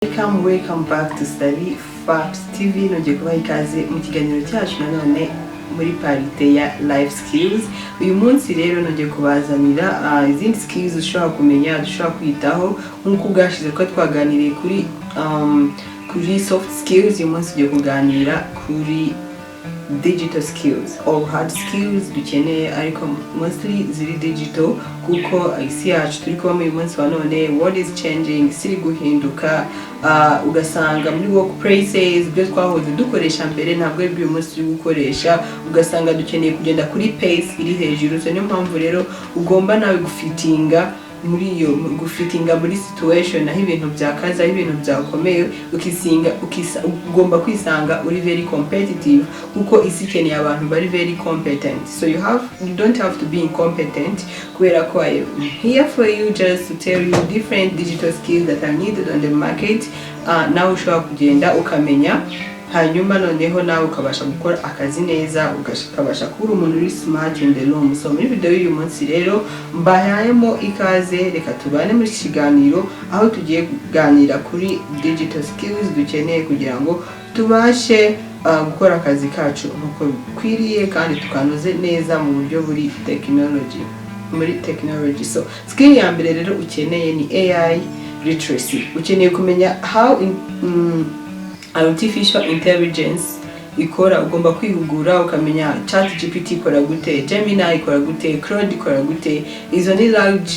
Welcome back to Study Facts TV. Nongeye kubaha ikaze mu kiganiro cyacu nanone muri parite ya life skills. Uyu munsi rero nongeye kubazanira izindi skills ushobora kumenya, dushobora kwitaho nk'uko bwashize ko twaganiriye kuri soft skills. Uyu munsi tugiye kuganira kuri digital skills or hard skills dukeneye, ariko mostly ziri digital kuko isi yacu turi kuba uyu munsi wa none, what is changing, siri guhinduka. Ugasanga muri workplaces ibyo twahoze dukoresha mbere ntabwo ari uyu munsi turi gukoresha, ugasanga dukeneye kugenda kuri pace iri hejuru. So niyo mpamvu rero ugomba nawe gufitinga muri situation aho ibintu byakaza, aho ibintu byakomeye, ugomba kwisanga uri very competitive kuko isi ikeneye abantu bari very competent. So you don't have to be incompetent, kubera ko I am here for you just to tell you different digital skills that are needed on the market. Nawe ushobora kugenda ukamenya, hanyuma noneho nawe ukabasha gukora akazi neza, ukabasha kuba umuntu uri smart in the room. So muri video y'uyu munsi rero mbahayemo ikaze, reka tubane muri kiganiro aho tugiye kuganira kuri digital skills dukeneye kugira ngo tubashe gukora akazi kacu uko bikwiriye kandi tukanoze neza mu buryo buri technology. So skill ya mbere rero ukeneye ni AI literacy. Ukeneye kumenya how artificial intelligence ikora. Ugomba kwihugura ukamenya ChatGPT ikora gute, Gemini ikora gute, Claude ikora gute. Izo ni large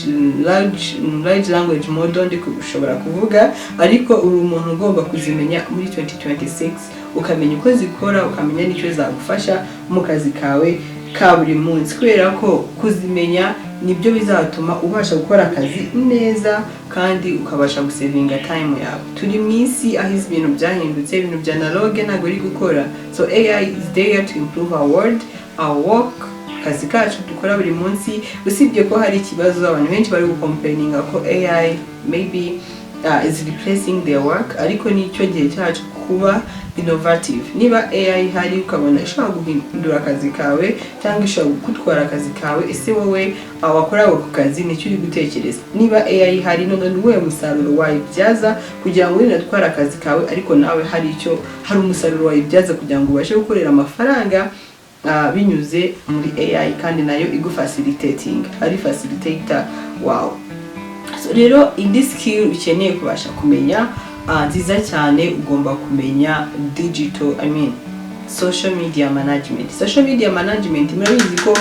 language model ndi kushobora kuvuga, ariko uri umuntu ugomba kuzimenya muri 2026, ukamenya uko zikora, ukamenya n'icyo zagufasha mu kazi kawe ka buri munsi, kubera ko kuzimenya nibyo bizatuma ubasha gukora akazi neza kandi ukabasha gusavinga time yawe. Turi mwisi aho ibintu byahindutse, ibintu bya analogue ntabwo ari gukora. So AI is there to improve our work, kazi kacu dukora buri munsi. Usibye ko hari ikibazo abantu benshi bari gucomplaininga ko AI maybe is replacing their work, ariko nicyo gihe cyacu kuba innovative. Niba AI hari ukabona ishobora guhindura akazi kawe cyangwa ishobora gutwara akazi kawe, ese wowe wakora ako kazi nicyo uri gutekereza. Niba AI hari none wewe musaruro wayibyaza kugira ngo unatwara akazi kawe, ariko nawe hari umusaruro wayibyaza kugira ngo ubashe gukorera amafaranga binyuze muri AI, kandi nayo igufacilitating, ari facilitator wow. So rero in this skill ukeneye kubasha kumenya nziza cyane, ugomba kumenya social media management. Social media management murabizi ko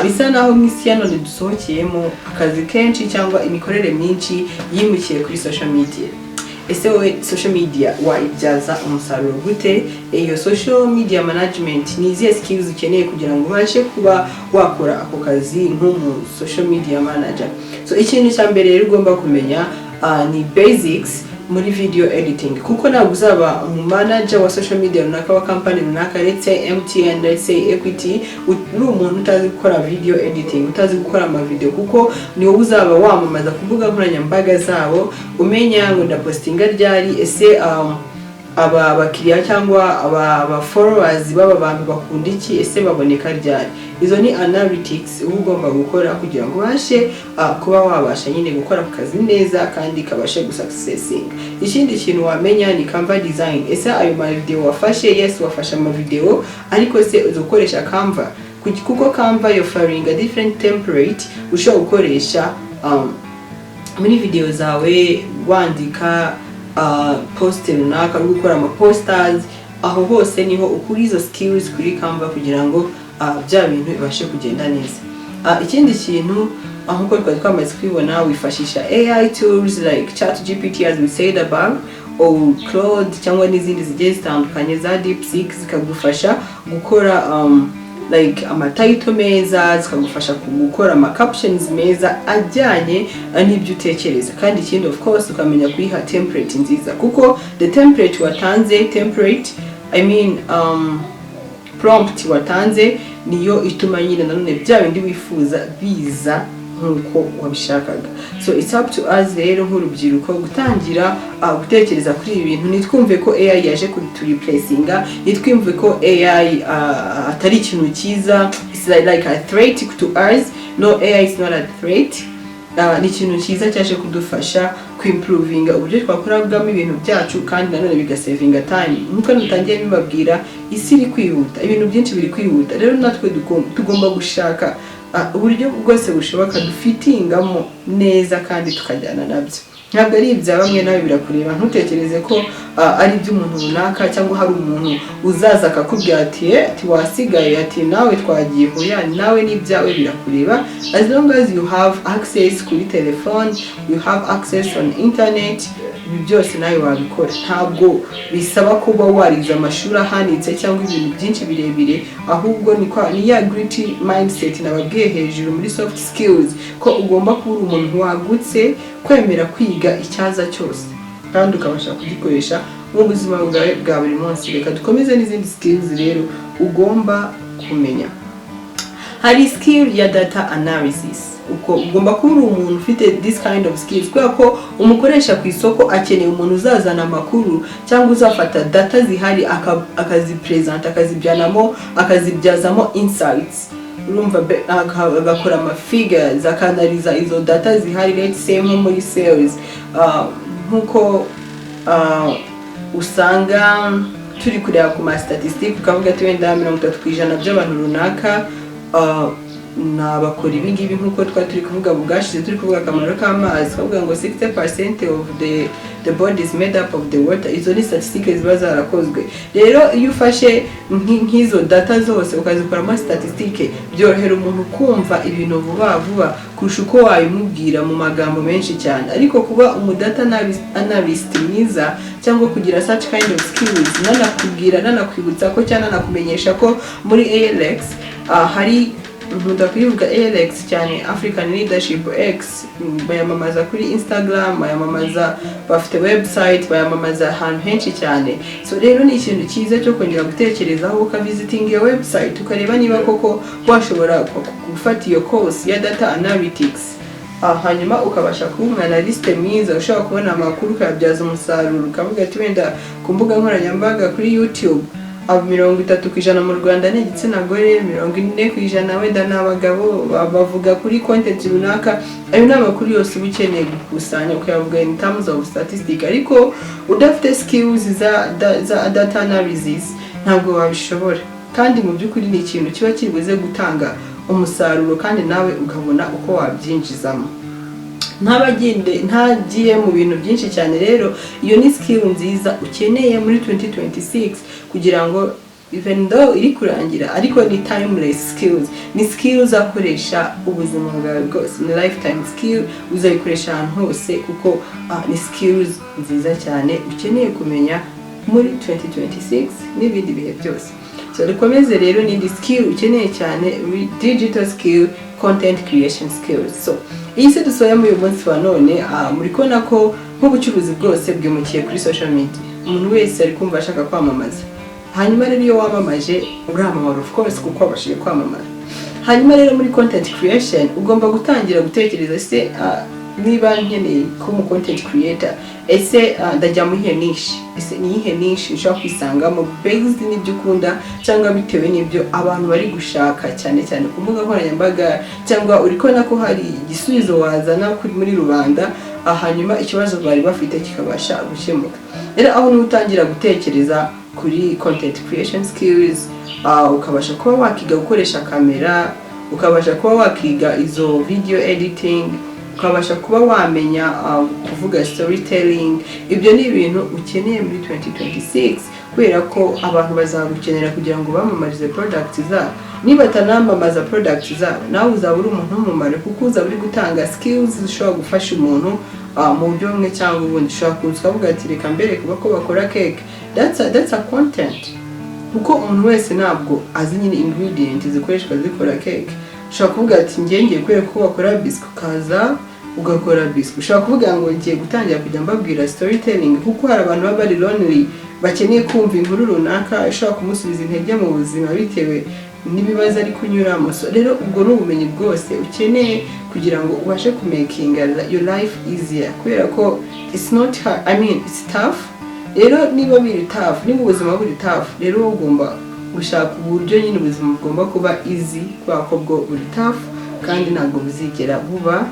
bisa naho mwisi none dusohokeyemo akazi kenshi cyangwa imikorere myinshi yimukiye kuri social media. Ese wowe social media wayibyaza umusaruro gute? Iyo social media management ni izihe skills ukeneye kugira ngo ubashe kuba wakora ako kazi nk'umu social media manager? So ikintu cya mbere rero ugomba kumenya ni basics muri video editing, kuko ntabwo uzaba manager wa social media runaka wa company runaka, let's say MTN, let's say Equity, uri umuntu utazi gukora video editing, utazi gukora ama video, kuko niwo uzaba wamamaza kuvuga nkoranyambaga zabo, umenya ngo ndapostinga ryari, ese aba bakiriya cyangwa aba followers baba bantu bakunda iki, ese baboneka ryari. Izo ni analytics ugomba gukora kugira ngo ubashe kuba wabasha nyine gukora akazi neza kandi kabashe gusuccessing. Ikindi kintu wamenya ni Canva design. Ese ayo ma video wafashe, yes wafasha ama video, ariko se uzokoresha Canva kuko Canva yofaringa different template ushobora gukoresha muri video zawe, wandika post runaka, gukora ama posters. Aho hose niho ukuri izo skills kuri Canva kugira ngo bya bintu bibashe kugenda neza. Ikindi kintu nkuko twamaze kwibona, wifashisha AI tools like ChatGPT as we said above, or Claude cyangwa n'izindi zigiye zitandukanye za DeepSeek, zikagufasha gukora like ama title meza, zikagufasha gukora ama captions meza ajyanye n'ibyo utekereza. Kandi ikindi of course ukamenya kuyiha template nziza, kuko the template watanze, prompt watanze niyo ituma nyine nanone bya bindi wifuza biza nkuko wabishakaga. So it's up to us rero nk'urubyiruko gutangira gutekereza kuri ibi bintu. Nitwumve ko AI yaje kureplacinga, nitwumve ko AI atari ikintu cyiza, it's like a threat to us. No, AI is not a threat. Ni ikintu cyiza cyaje kudufasha kwimprovinga uburyo twakoragamo ibintu byacu kandi nanone bigasavinga time. Nkuko natangiye bibabwira, isi iri kwihuta, ibintu byinshi biri kwihuta, rero natwe tugomba gushaka uburyo bwose bushoboka dufitingamo neza kandi tukajyana nabyo. Ntabwo ari ibya bamwe nawe birakureba, ntutekereze ko ari iby'umuntu runaka cyangwa hari umuntu uzaza akakubwira ati wasigaye, ati nawe twagiye hoya, nawe n'ibyawe birakureba. As long as you have access kuri telefone, you have access on internet, ibi byose nawe wabikora. Ntabwo bisaba kuba warize amashuri ahanitse cyangwa ibintu byinshi birebire, ahubwo ni ya gritty mindset nababwiye hejuru muri soft skills ko ugomba kuba umuntu wagutse, kwemera kwiga icyaza cyose kandi ukabasha kugikoresha mu buzima bwawe bwa buri munsi. Reka dukomeze n'izindi skills rero ugomba kumenya. Hari skill ya data analysis. Uko ugomba kuba umuntu ufite this kind of skills, kubera ko umukoresha ku isoko akeneye umuntu uzazana amakuru cyangwa uzafata data zihari akazipresent, akazibyazamo insights. Urumva agakora figures, akanaliza izo data zihari, let's say nko muri sales, nkuko usanga turi kureba ku statistic ukavuga ati wenda 30% by'abantu runaka nabakora ibingibi, nkuko turi kuvuga bugashize, turi kuvuga akamaro k'amazi, kuvuga ngo 60% of the body is made up of the water. Izo ni statistics ziba zarakozwe. Rero iyo ufashe nk'izo data zose ukazikoramo statistique, byorohera umuntu kumva ibintu vuba kurusha uko wayimubwira mu magambo menshi cyane. Ariko kuba umudata analyst mwiza cyangwa kugira such kind of skills, nanakwibutsa ko cyane nakumenyesha ko muri ALX hari kwivuga ALX cyane, African Leadership X, bayamamaza kuri Instagram, bayamamaza bafite website, bayamamaza ahantu henshi cyane. So rero ni ikintu cyiza cyo kongera gutekerezaho ukavisiting iyo website ukareba niba koko washobora gufata iyo course ya data analytics, hanyuma ukabasha kuba umwanaliste mwiza ushobora kubona amakuru ukayabyaza umusaruro. Ukavuga ati wenda ku mbuga nkoranyambaga kuri YouTube 30% mu Rwanda ni igitsina gore, 40% wenda n'abagabo bavuga kuri content runaka. Ayo n'amakuru yose ukeneye gukusanya ukayavuga in terms of statistics. Ariko udafite skills za data analysis ntabwo wabishobora, kandi mu by'ukuri ni ikintu kiba kibuze gutanga umusaruro kandi nawe ukabona uko wabyinjizamo. Ntagiye mu bintu byinshi cyane. Rero iyo ni skill nziza ukeneye muri 2026 kugira ngo even though iri kurangira ariko ni timeless skills, ni skills akoresha ubuzima bwawe bwose, ni lifetime skill uzayikoresha ahantu hose kuko ni skills nziza cyane ukeneye kumenya muri 2026 n'ibindi bihe byose. So dukomeze rero n'indi skill ukeneye cyane, digital skill, content creation skills. So iyi se dusoya muri uyu munsi wa none, muri kubona ko nk'ubucuruzi bwose bwimukiye kuri social media. Umuntu wese ari kumva ashaka kwamamaza, hanyuma rero iyo wamamaje uramamara of course kuko abashije kwamamaza. Hanyuma rero muri content creation ugomba gutangira gutekereza se niba nkeneye ko mu content creator, ese ndajya mu ihe niche, ese ni ihe niche ushaka kwisangamo based n'ibyo ukunda cyangwa bitewe n'ibyo abantu bari gushaka cyane cyane ku mbuga nkoranyambaga, cyangwa uri kubona ko hari igisubizo wazana muri rubanda, hanyuma ikibazo bari bafite kikabasha gukemuka. Rero aho nutangira gutekereza kuri content creation skills, ukabasha kuba wakiga gukoresha kamera, ukabasha kuba wakiga izo video editing, ukabasha kuba wamenya kuvuga storytelling. Ibyo ni ibintu ukeneye muri 2026 kubera ko abantu bazagukenera kugira ngo bamamarize products zabo. Niba tanamamaza products zabo, nawe uzaba uri umuntu w'umumaro kuko uzaba uri gutanga skills zishobora gufasha umuntu mu buryo bumwe cyangwa ubundi. Ushobora kuvuga ati reka mbere kuba ko bakora cake, that's a content, kuko umuntu wese ntabwo azi nyine ingredients zikoreshwa zikora cake. Ushobora kuvuga ati ngiye kwereka ko bakora biscuit, kaza ugakora biscuit. Ushobora kuvuga ngo ngiye gutangira kujya mbabwira storytelling kuko hari abantu baba bari lonely bakeneye kumva inkuru runaka ishobora kumusubiza intege mu buzima bitewe n'ibibazo ari kunyuramo. So rero ubwo ni ubumenyi bwose ukeneye kugira ngo ubashe kumakinga your life easier, kubera ko it's not hard, I mean it's tough. Rero niba biri tough, niba ubuzima buri tough, rero ugomba gushaka uburyo nyine ubuzima bugomba kuba easy kubera ko bwo buri tough kandi ntabwo buzigera buba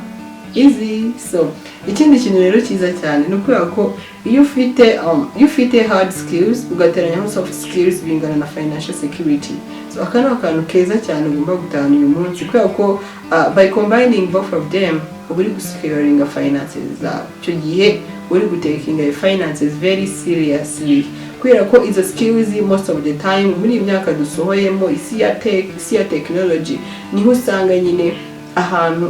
easy. So ikindi kintu rero cyiza cyane ni ukubera ko iyo ufite hard skills ugateranyaho soft skills bingana na financial security. So aka ni akantu keza cyane ugomba gutahana uyu munsi kubera ko by combining both of them uba uri gusecuringa finances zawe. Icyo gihe uri gutakinga finances very seriously kubera ko izo skills most of the time muri iyi myaka dusohoyemo isi ya technology niho usanga nyine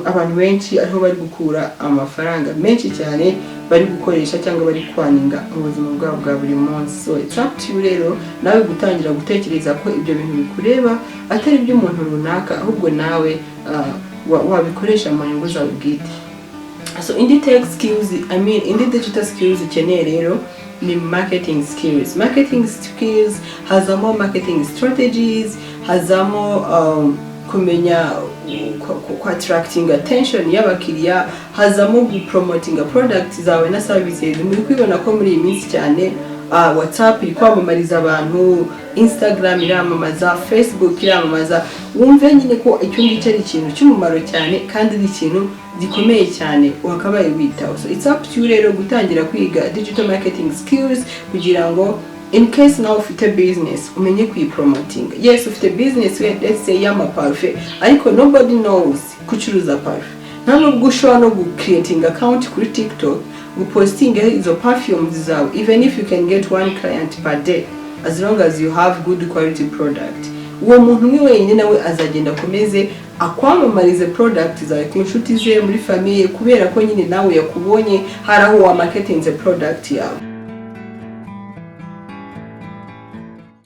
abantu benshi ariho bari gukura amafaranga menshi cyane bari gukoresha cyangwa bari kwaninga mu buzima bwabo bwa buri munsi. So it's up to you rero nawe gutangira gutekereza ko ibyo bintu bikureba atari iby'umuntu runaka ahubwo nawe wabikoresha mu nyungu zawe bwite. So in the tech skills, in the digital skills ukeneye rero ni marketing skills. Marketing skills hazamo marketing strategies, hazamo kumenya ku attracting attention y'abakiriya, hazamo promoting products zawe na services. Muri kwibona ko muri iyi minsi cyane WhatsApp iri kwamamariza abantu, Instagram iramamaza, Facebook iramamaza. Wumve nyine ko icyo ngicyo ari ikintu cy'umumaro cyane kandi ni ikintu gikomeye cyane wakabaye witaho. So it's up to you rero gutangira kwiga digital marketing skills kugira ngo in case now ufite business umenye kuyipromoting. Yes, ufite business let's say y'amaparfait ariko nobody knows kucuruza parfait. Ntabwo ushobora no creating account kuri TikTok posting izo perfumes zawe even if you can get one client per day as long as you have good quality product. Uwo muntu umwe wenyine nawe azagenda akomeze akwamamarize product zawe ku nshuti ze muri famille kubera ko nyine nawe yakubonye haraho wa marketing the product yawe.